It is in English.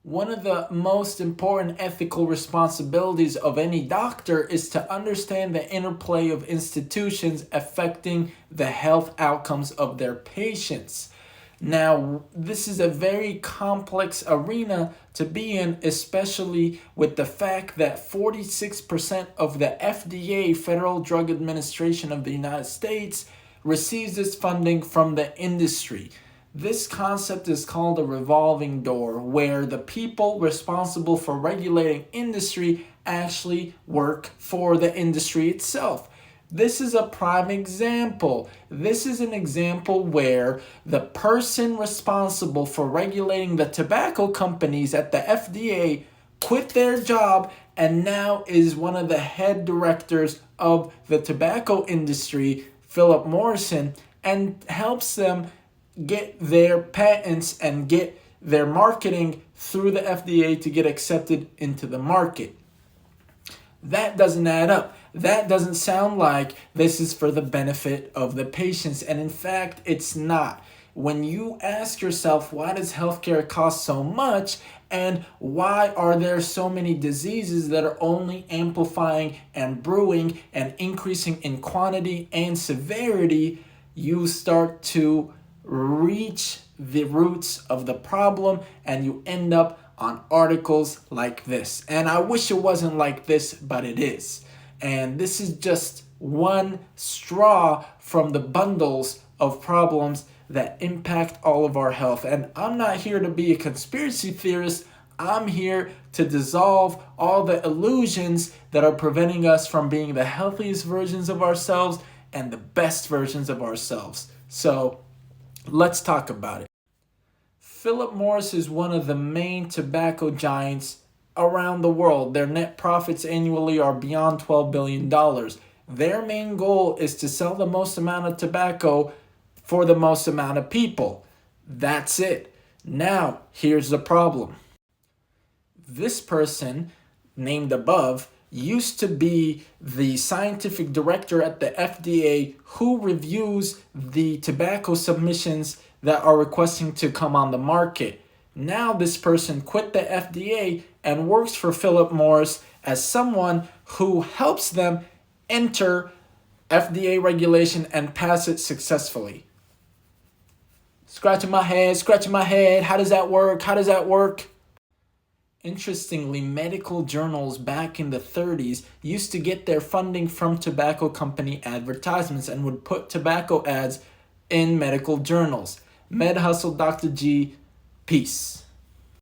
One of the most important ethical responsibilities of any doctor is to understand the interplay of institutions affecting the health outcomes of their patients. Now, this is a very complex arena to be in, especially with the fact that 46% of the FDA, Federal Drug Administration of the United States, receives its funding from the industry. This concept is called a revolving door, where the people responsible for regulating industry actually work for the industry itself. This is a prime example. This is an example where the person responsible for regulating the tobacco companies at the FDA quit their job and now is one of the head directors of the tobacco industry, Philip Morrison, and helps them get their patents and get their marketing through the FDA to get accepted into the market. That doesn't add up. That doesn't sound like this is for the benefit of the patients. And in fact, it's not. When you ask yourself, why does healthcare cost so much? And why are there so many diseases that are only amplifying and brewing and increasing in quantity and severity? You start to reach the roots of the problem and you end up on articles like this. And I wish it wasn't like this, but it is. And this is just one straw from the bundles of problems that impact all of our health. And I'm not here to be a conspiracy theorist. I'm here to dissolve all the illusions that are preventing us from being the healthiest versions of ourselves and the best versions of ourselves. So let's talk about it. Philip Morris is one of the main tobacco giants around the world. Their net profits annually are beyond $12 billion. Their main goal is to sell the most amount of tobacco for the most amount of people. That's it. Now, here's the problem. This person, named above, used to be the scientific director at the FDA who reviews the tobacco submissions that are requesting to come on the market. Now this person quit the FDA and works for Philip Morris as someone who helps them enter FDA regulation and pass it successfully. Scratching my head. How does that work? Interestingly, medical journals back in the 30s used to get their funding from tobacco company advertisements and would put tobacco ads in medical journals. Med Hustle, Dr. G, peace.